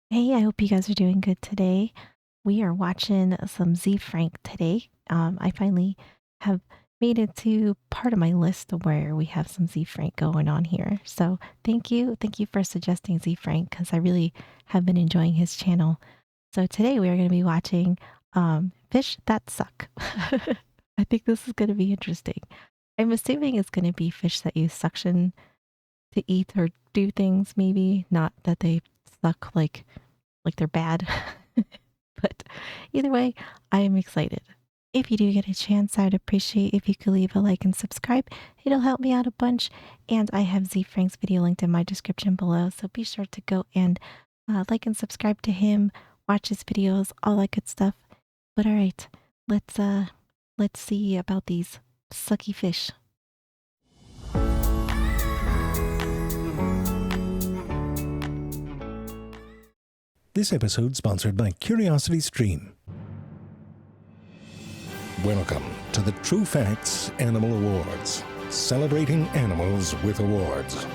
Hey, I hope you guys are doing good today. We are watching some Z Frank today. I finally have made it to part of my list where we have some Z Frank going on here. So thank you for suggesting Z Frank because I really have been enjoying his channel. So today we are going to be watching fish that suck. I think this is going to be interesting. I'm assuming it's going to be fish that use suction to eat or do things, maybe not that they suck like they're bad. But either way, I am excited. If you do get a chance, I'd appreciate if you could leave a like and subscribe. It'll help me out a bunch. And I have Z Frank's video linked in my description below, so be sure to go and like and subscribe to him, watch his videos, all that good stuff. But all right, let's see about these sucky fish. This episode sponsored by Curiosity Stream. Welcome to the True Facts Animal Awards, celebrating animals with awards.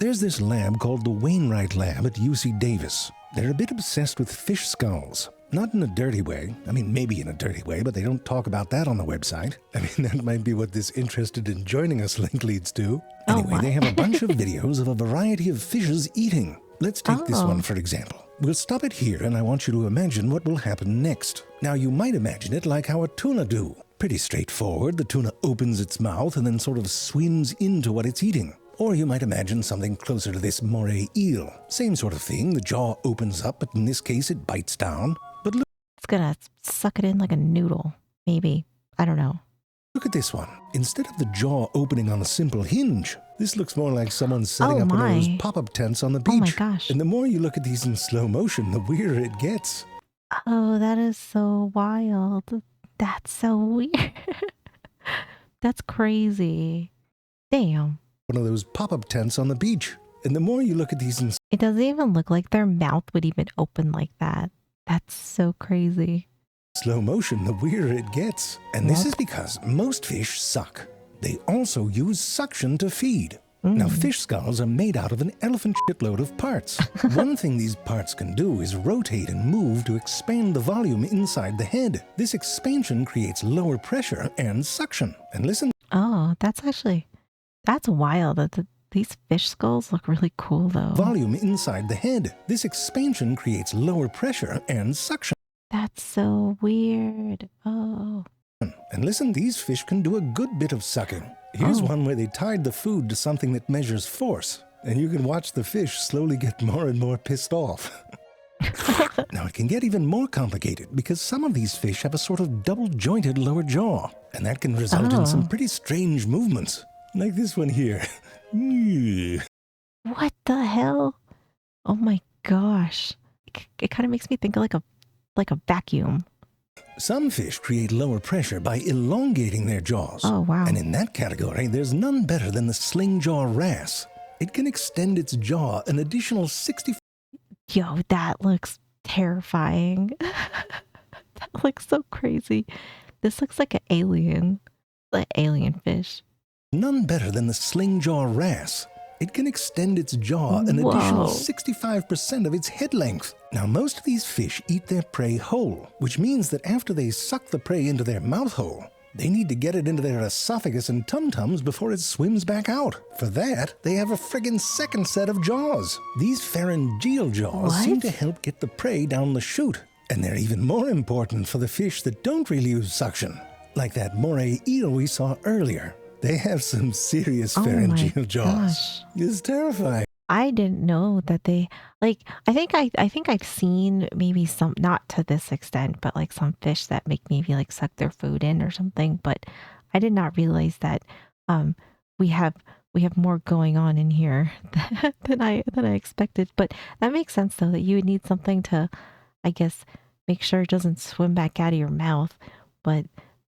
There's this lab called the Wainwright Lab at UC Davis. They're a bit obsessed with fish skulls. Not in a dirty way. I mean, maybe in a dirty way, but they don't talk about that on the website. I mean, that might be what this interested in joining us link leads to. Anyway, they have a bunch of videos of a variety of fishes eating. Let's take this one, for example. We'll stop it here, and I want you to imagine what will happen next. Now, you might imagine it like how a tuna do. Pretty straightforward. The tuna opens its mouth and then sort of swims into what it's eating. Or you might imagine something closer to this moray eel. Same sort of thing. The jaw opens up, but in this case, it bites down. But look, It's gonna suck it in like a noodle, maybe. I don't know. look at this one. Instead of the jaw opening on a simple hinge, this looks more like someone setting up one of those pop-up tents on the beach. Oh my gosh. And the more you look at these in slow motion, the weirder it gets. Oh, that is so wild. That's so weird. That's crazy. Damn. One of those pop-up tents on the beach. And the more you look at these in It doesn't even look like their mouth would even open like that. That's so crazy. slow motion, the weirder it gets. And this is because most fish suck. They also use suction to feed. Now, fish skulls are made out of an elephant shitload of parts. One thing these parts can do is rotate and move to expand the volume inside the head. This expansion creates lower pressure and suction. And listen. Oh, that's wild. These fish skulls look really cool though. Volume inside the head. This expansion creates lower pressure and suction. That's so weird. Oh. And listen, these fish can do a good bit of sucking. Here's one where they tied the food to something that measures force, and you can watch the fish slowly get more and more pissed off. Now, it can get even more complicated because some of these fish have a sort of double-jointed lower jaw, and that can result in some pretty strange movements, like this one here. What the hell? Oh my gosh. It kind of makes me think of like a vacuum. Some fish create lower pressure by elongating their jaws. Oh, wow. And in that category, there's none better than the sling jaw wrasse. It can extend its jaw an additional 60. Yo, that looks terrifying. That looks so crazy. This looks like an alien fish. None better than the sling jaw wrasse. It can extend its jaw an additional 65% of its head length. Now, most of these fish eat their prey whole, which means that after they suck the prey into their mouth hole, they need to get it into their esophagus and tum-tums before it swims back out. For that, they have a friggin' second set of jaws. These pharyngeal jaws seem to help get the prey down the chute. And they're even more important for the fish that don't really use suction, like that moray eel we saw earlier. They have some serious pharyngeal jaws. It's terrifying. I didn't know that they I think I've seen maybe some, not to this extent, but like some fish that make maybe like suck their food in or something, but I did not realize that we have more going on in here than I expected. But that makes sense though, that you would need something to, I guess, make sure it doesn't swim back out of your mouth, but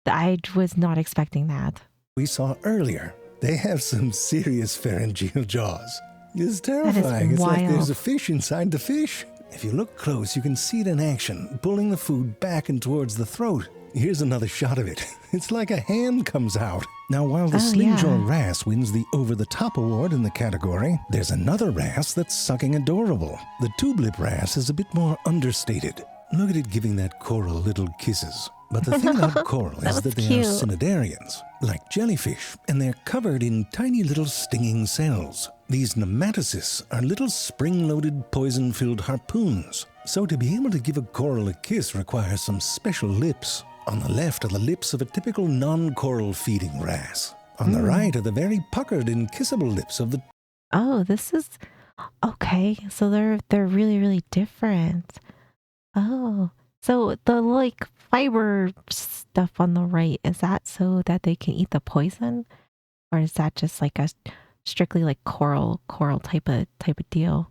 I was not expecting that. We saw earlier, they have some serious pharyngeal jaws. It's terrifying. It's like there's a fish inside the fish. If you look close, you can see it in action, pulling the food back and towards the throat. Here's another shot of it. It's like a hand comes out. Now, while the Oh, slingjaw yeah. wrasse wins the over-the-top award in the category, there's another wrasse that's sucking adorable. The tube-lip wrasse is a bit more understated. Look at it giving that coral little kisses. But the thing about coral That is was that they cute. are cnidarians, like jellyfish, and they're covered in tiny little stinging cells. These nematocysts are little spring-loaded, poison-filled harpoons. So to be able to give a coral a kiss requires some special lips. On the left are the lips of a typical non-coral feeding wrasse. On the right are the very puckered and kissable lips of the Oh, this is okay. So they're really, really different. Oh, so the like fiber stuff on the right, is that so that they can eat the poison? Or is that just like a strictly like coral type of deal?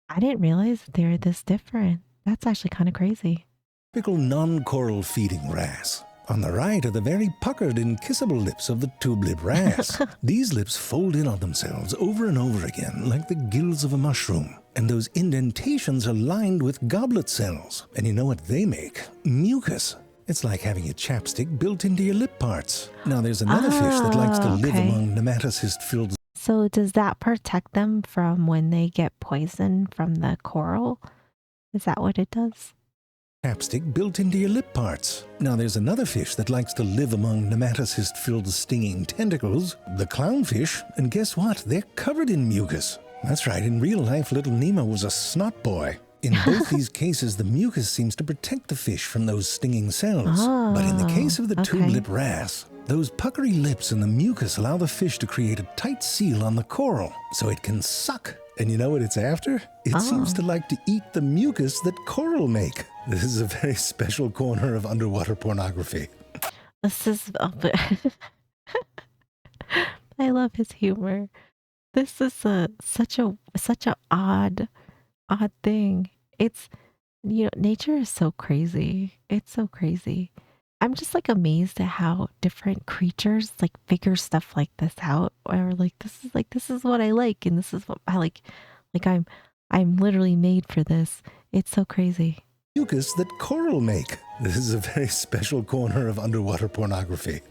I didn't realize they're this different. That's actually kind of crazy. typical non-coral feeding wrasse. On the right are the very puckered and kissable lips of the tube-lip wrasse. These lips fold in on themselves over and over again like the gills of a mushroom. And those indentations are lined with goblet cells. And you know what they make? Mucus. It's like having a chapstick built into your lip parts. Now there's another fish that likes to live okay. among nematocyst-filled So does that protect them from when they get poisoned from the coral? Is that what it does? chapstick built into your lip parts. Now there's another fish that likes to live among nematocyst-filled stinging tentacles, the clownfish, and guess what? They're covered in mucus. That's right, in real life, little Nemo was a snot boy. In both these cases, the mucus seems to protect the fish from those stinging cells. But in the case of the tube-lip wrasse, those puckery lips and the mucus allow the fish to create a tight seal on the coral, so it can suck. And you know what it's after? It seems to like to eat the mucus that coral make. This is a very special corner of underwater pornography. This is I love his humor. This is such a odd thing. It's nature is so crazy. It's so crazy. I'm just like amazed at how different creatures like figure stuff like this out. Or this is what I like and this is what I like. Like I'm literally made for this. It's so crazy. Mucus that coral make. This is a very special corner of underwater pornography.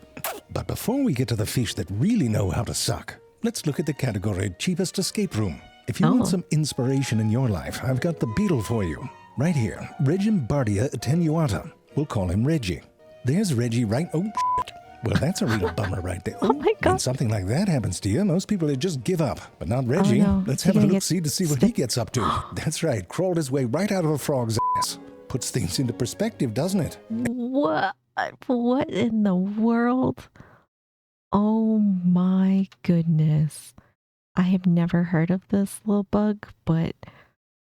But before we get to the fish that really know how to suck, let's look at the category cheapest escape room. If you want some inspiration in your life, I've got the beetle for you. Right here, Regimbardia attenuata. We'll call him Reggie. There's Reggie right... Oh, shit. Well, that's a real bummer right there. Oh my God. When something like that happens to you, most people would just give up. But not Reggie. Oh, no. Let's Is he have a gonna look-see to see what he gets up to. That's right, crawled his way right out of a frog's ass. Puts things into perspective, doesn't it? What? What in the world? Oh my goodness. I have never heard of this little bug, but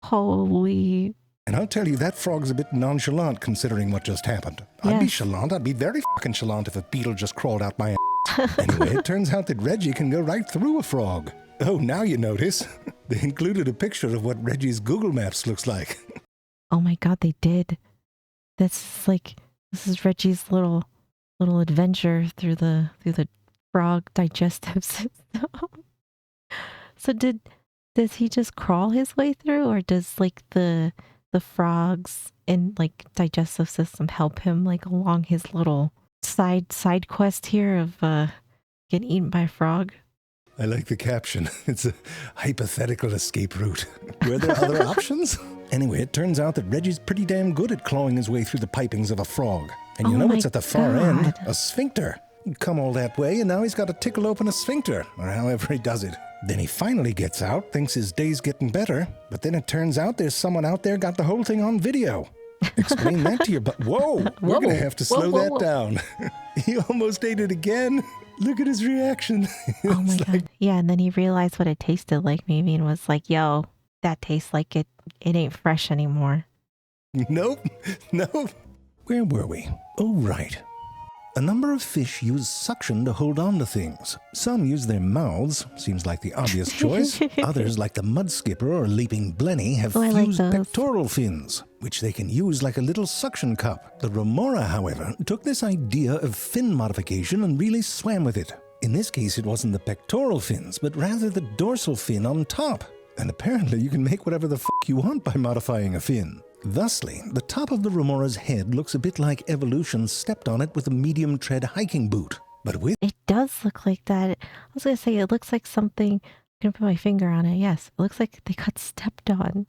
holy. And I'll tell you, that frog's a bit nonchalant considering what just happened. I'd be Yes. chalant. I'd be very fucking chalant if a beetle just crawled out my ass. Anyway, it turns out that Reggie can go right through a frog. Oh, now you notice. They included a picture of what Reggie's Google Maps looks like. Oh my God, they did. This is Reggie's little adventure through the frog digestive system. So does he just crawl his way through, or does like the frogs and like digestive system help him like along his little side quest here of getting eaten by a frog? I like the caption. It's a hypothetical escape route. Were there other options? Anyway, it turns out that Reggie's pretty damn good at clawing his way through the pipings of a frog. And you know what's at the far end? A sphincter. Come all that way, and now he's got to tickle open a sphincter, or however he does it. Then he finally gets out, thinks his day's getting better, but then it turns out there's someone out there got the whole thing on video. Explain that to your Whoa! We're going to have to slow that down. He almost ate it again. Look at his reaction. Oh my God. Yeah, and then he realized what it tasted like maybe and was like, yo, that tastes like it ain't fresh anymore. Nope. Where were we? Oh, right. A number of fish use suction to hold on to things. Some use their mouths, seems like the obvious choice. Others, like the mud skipper or leaping blenny, have fused pectoral fins, which they can use like a little suction cup. The remora, however, took this idea of fin modification and really swam with it. In this case, it wasn't the pectoral fins, but rather the dorsal fin on top. And apparently you can make whatever the f*** you want by modifying a fin. Thusly, the top of the remora's head looks a bit like evolution stepped on it with a medium tread hiking boot. But with It does look like that. I was going to say, it looks like something. I'm going to put my finger on it. Yes, it looks like they got stepped on.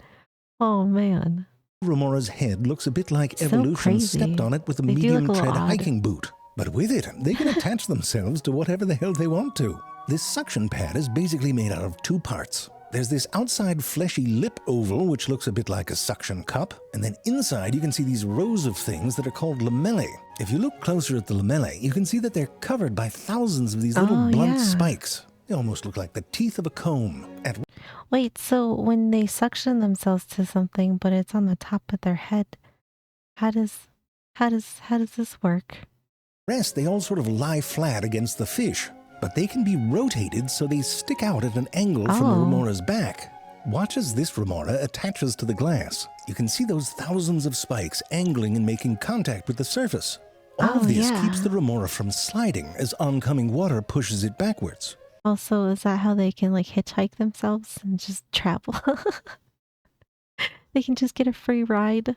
Oh, man. remora's head looks a bit like So evolution crazy. stepped on it with a They do look medium a little tread odd. hiking boot. But with it, they can attach themselves to whatever the hell they want to. This suction pad is basically made out of two parts. There's this outside fleshy lip oval, which looks a bit like a suction cup, and then inside you can see these rows of things that are called lamellae. If you look closer at the lamellae, you can see that they're covered by thousands of these little blunt spikes. They almost look like the teeth of a comb. Wait, so when they suction themselves to something, but it's on the top of their head, how does this work? Rest, they all sort of lie flat against the fish, but they can be rotated so they stick out at an angle from the remora's back. Watch as this remora attaches to the glass. You can see those thousands of spikes angling and making contact with the surface. All of this keeps the remora from sliding as oncoming water pushes it backwards. Also, is that how they can like hitchhike themselves and just travel? They can just get a free ride.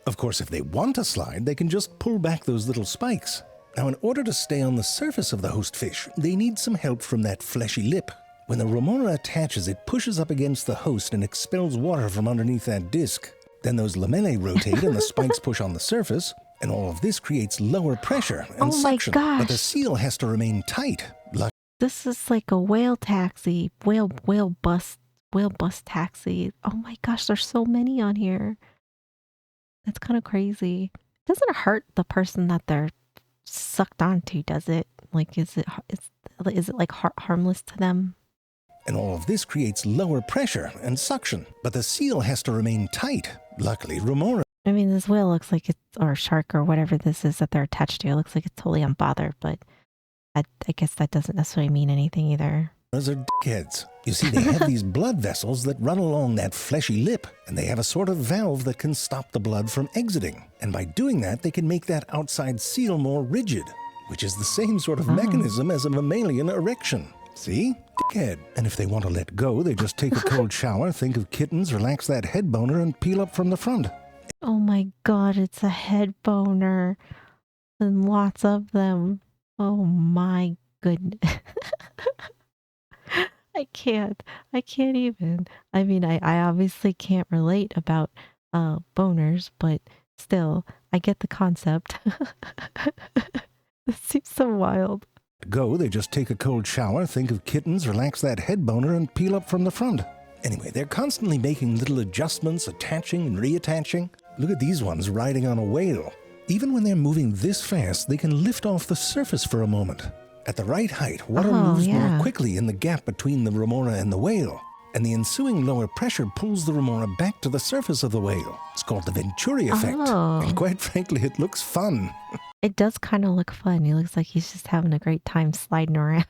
Of course, if they want to slide, they can just pull back those little spikes. Now, in order to stay on the surface of the host fish, they need some help from that fleshy lip. When the remora attaches, it pushes up against the host and expels water from underneath that disc. Then those lamellae rotate and the spikes push on the surface, and all of this creates lower pressure and suction. But the seal has to remain tight. This is like a whale taxi, whale bus taxi. Oh my gosh, there's so many on here. That's kind of crazy. It doesn't hurt the person that they're sucked onto, does it? Like, is it like harmless to them? And all of this creates lower pressure and suction, but the seal has to remain tight. Luckily, remora. I mean, this whale looks like it's, or shark or whatever this is that they're attached to. It looks like it's totally unbothered, but I guess that doesn't necessarily mean anything either. Those are dickheads. You see, they have these blood vessels that run along that fleshy lip, and they have a sort of valve that can stop the blood from exiting. And by doing that, they can make that outside seal more rigid, which is the same sort of mechanism as a mammalian erection. See? Dickhead. And if they want to let go, they just take a cold shower, think of kittens, relax that head boner, and peel up from the front. Oh my god, it's a head boner. And lots of them. Oh my goodness. I can't even. I mean, I obviously can't relate about boners, but still, I get the concept. This seems so wild. Go, they just take a cold shower, think of kittens, relax that head boner, and peel up from the front. Anyway, they're constantly making little adjustments, attaching and reattaching. Look at these ones riding on a whale. Even when they're moving this fast, they can lift off the surface for a moment. At the right height, water moves more quickly in the gap between the remora and the whale, and the ensuing lower pressure pulls the remora back to the surface of the whale. It's called the Venturi effect, and quite frankly, it looks fun. It does kind of look fun. He looks like he's just having a great time sliding around.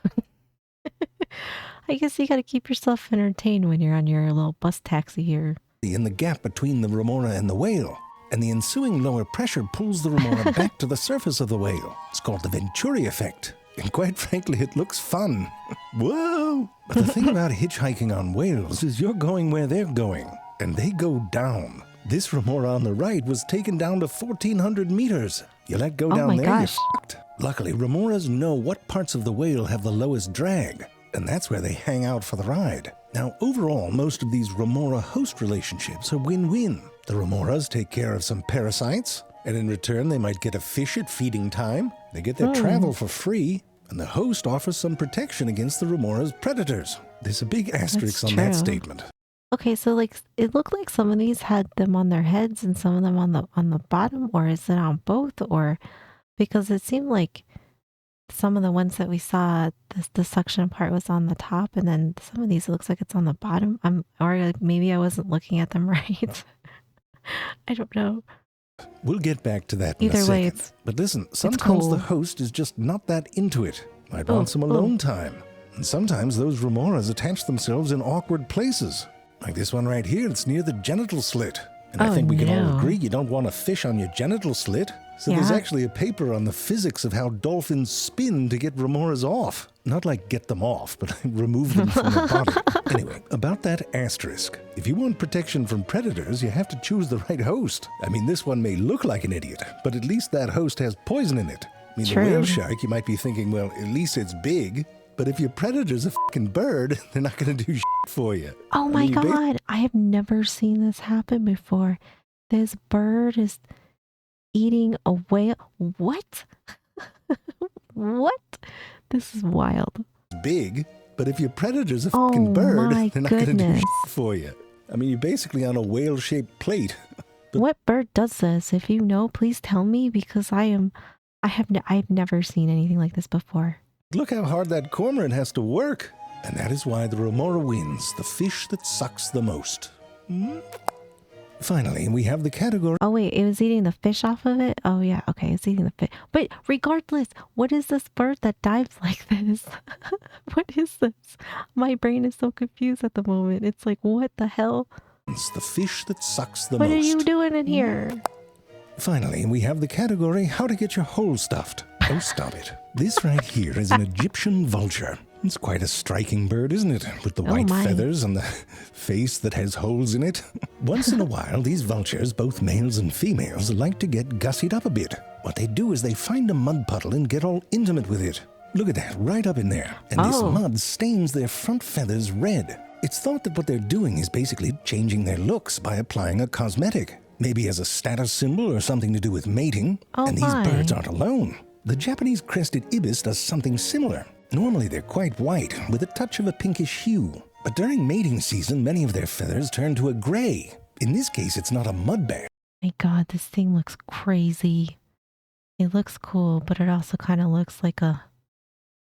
I guess you got to keep yourself entertained when you're on your little bus taxi here. In the gap between the remora and the whale, and the ensuing lower pressure pulls the remora back to the surface of the whale. It's called the Venturi effect. And quite frankly, it looks fun. Whoa! But the thing about hitchhiking on whales is you're going where they're going, and they go down. This remora on the right was taken down to 1,400 meters. You let go down there, you're fucked. Luckily, remoras know what parts of the whale have the lowest drag, and that's where they hang out for the ride. Now, overall, most of these remora-host relationships are win-win. The remoras take care of some parasites, and in return, they might get a fish at feeding time. They get their travel for free, and the host offers some protection against the remora's predators. There's a big asterisk on that statement. Okay, so like it looked like some of these had them on their heads and some of them on the bottom, or is it on both? Or because it seemed like some of the ones that we saw, the suction part was on the top, and then some of these it looks like it's on the bottom. Or like maybe I wasn't looking at them right. I don't know. We'll get back to that in a second. But listen, sometimes the host is just not that into it. Might want some alone time. And sometimes those remoras attach themselves in awkward places. Like this one right here, it's near the genital slit. And I Oh, think we can all agree no. you don't want a fish on your genital slit. So there's Yeah. actually a paper on the physics of how dolphins spin to get remoras off. Not like get them off, but remove them from the body. Anyway, about that asterisk. If you want protection from predators, you have to choose the right host. I mean, this one may look like an idiot, but at least that host has poison in it. I mean, True. the whale shark, you might be thinking, well, at least it's big. But if your predator's a fucking bird, they're not going to do shit for you. Oh my God. I have never seen this happen before. This bird is eating a whale. What? What? This is wild. Big, but if your predator's a fucking bird, my they're not going to do goodness. shit for you. I mean, you're basically on a whale-shaped plate. What bird does this? If you know, please tell me because I've never seen anything like this before. Look how hard that cormorant has to work. And that is why the remora wins, the fish that sucks the most. Finally, we have the category. Oh wait, it was eating the fish off of it? Oh yeah, okay, it's eating the fish. But regardless, what is this bird that dives like this? What is this? My brain is so confused at the moment. It's like, what the hell? The fish that sucks the What most. are you doing in here? Finally, we have the category, how to get your hole stuffed. Oh, stop it. This right here is an Egyptian vulture. It's quite a striking bird, isn't it? With the white my. feathers and the face that has holes in it. Once in a while, these vultures, both males and females, like to get gussied up a bit. What they do is they find a mud puddle and get all intimate with it. Look at that, right up in there. And this mud stains their front feathers red. It's thought that what they're doing is basically changing their looks by applying a cosmetic. Maybe as a status symbol or something to do with mating. And these birds aren't alone. The Japanese crested ibis does something similar. Normally they're quite white, with a touch of a pinkish hue. But during mating season, many of their feathers turn to a gray. In this case, it's not a mud bath. My God, this thing looks crazy. It looks cool, but it also kind of looks like a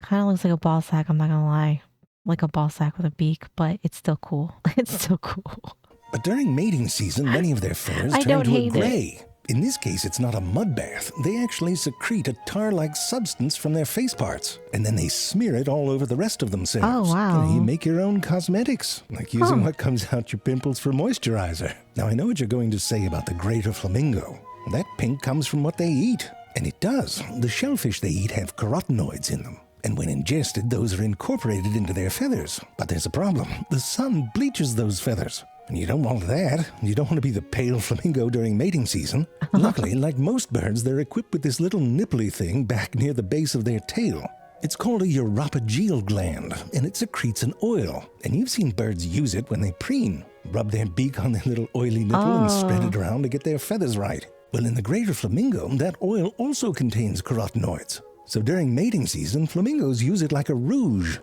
ball sack, I'm not gonna lie. Like a ball sack with a beak, but it's still cool. It's still cool. But during mating season, many of their feathers turn to a gray. In this case, it's not a mud bath. They actually secrete a tar-like substance from their face parts, and then they smear it all over the rest of themselves. Oh, wow. And you make your own cosmetics, like using what comes out your pimples for moisturizer. Now, I know what you're going to say about the greater flamingo. That pink comes from what they eat. And it does. The shellfish they eat have carotenoids in them. And when ingested, those are incorporated into their feathers. But there's a problem. The sun bleaches those feathers. And you don't want that. You don't want to be the pale flamingo during mating season. Luckily, like most birds, they're equipped with this little nipply thing back near the base of their tail. It's called a uropygeal gland, and it secretes an oil. And you've seen birds use it when they preen. Rub their beak on their little oily nipple and spread it around to get their feathers right. Well, in the greater flamingo, that oil also contains carotenoids. So during mating season, flamingos use it like a rouge.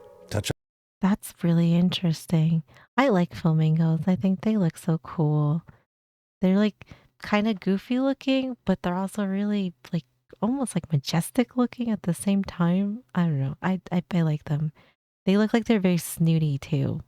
That's really interesting. I like flamingos. I think they look so cool. They're like kind of goofy looking, but they're also really like almost like majestic looking at the same time. I don't know. I like them. They look like they're very snooty too.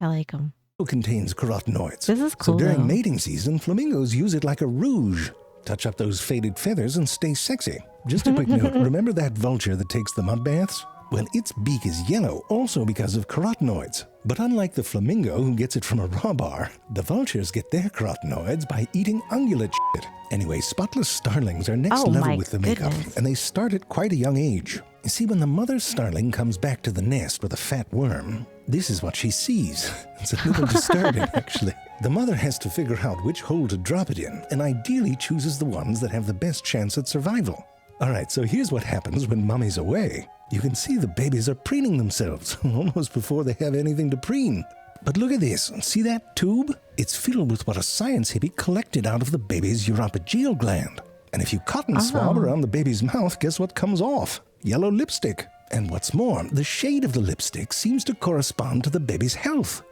I like them. Contains carotenoids. This is cool. So during though. mating season, flamingos use it like a rouge. Touch up those faded feathers and stay sexy. Just a quick note, remember that vulture that takes the mud baths? Well, its beak is yellow, also because of carotenoids. But unlike the flamingo, who gets it from a raw bar, the vultures get their carotenoids by eating ungulate shit. Anyway, spotless starlings are next level with the makeup, and they start at quite a young age. You see, when the mother starling comes back to the nest with a fat worm, this is what she sees. It's a little disturbing, actually. The mother has to figure out which hole to drop it in, and ideally chooses the ones that have the best chance at survival. Alright, so here's what happens when mommy's away. You can see the babies are preening themselves, almost before they have anything to preen. But look at this, see that tube? It's filled with what a science hippie collected out of the baby's uropygeal gland. And if you cotton swab around the baby's mouth, guess what comes off? Yellow lipstick. And what's more, the shade of the lipstick seems to correspond to the baby's health.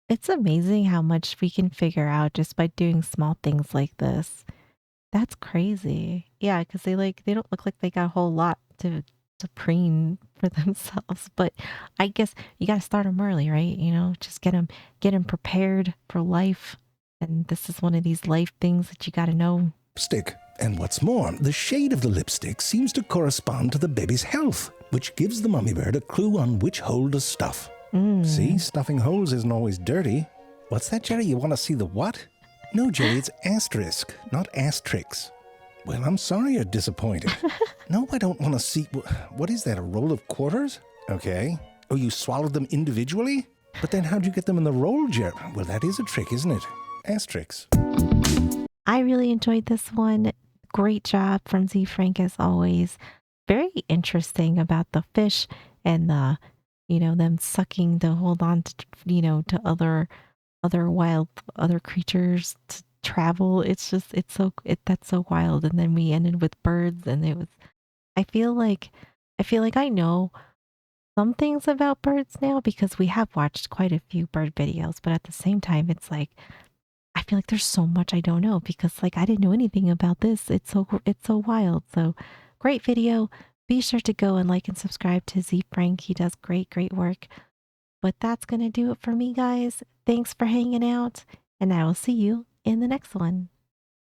It's amazing how much we can figure out just by doing small things like this. That's crazy. Yeah, because they don't look like they got a whole lot to preen for themselves. But I guess you got to start them early, right? You know, just get them prepared for life. And this is one of these life things that you got to know. Stick. And what's more, the shade of the lipstick seems to correspond to the baby's health, which gives the mummy bird a clue on which hole to stuff. See, stuffing holes isn't always dirty. What's that, Jerry? You want to see the what? No, Jerry, it's asterisk, not asterix. Well, I'm sorry you're disappointed. No, I don't want to see... What is that, a roll of quarters? Okay. Oh, you swallowed them individually? But then how'd you get them in the roll, Jerry? Well, that is a trick, isn't it? Asterix. I really enjoyed this one. Great job from Z Frank as always. Very interesting about the fish and them sucking to hold on to, to other wild, other creatures to travel. It's just, that's so wild. And then we ended with birds and I feel like, I know some things about birds now because we have watched quite a few bird videos, but at the same time, it's like, I feel like there's so much I don't know because like I didn't know anything about this. It's so wild. So great video. Be sure to go and like and subscribe to Z Frank. He does great work. But that's going to do it for me, guys. Thanks for hanging out, and I will see you in the next one.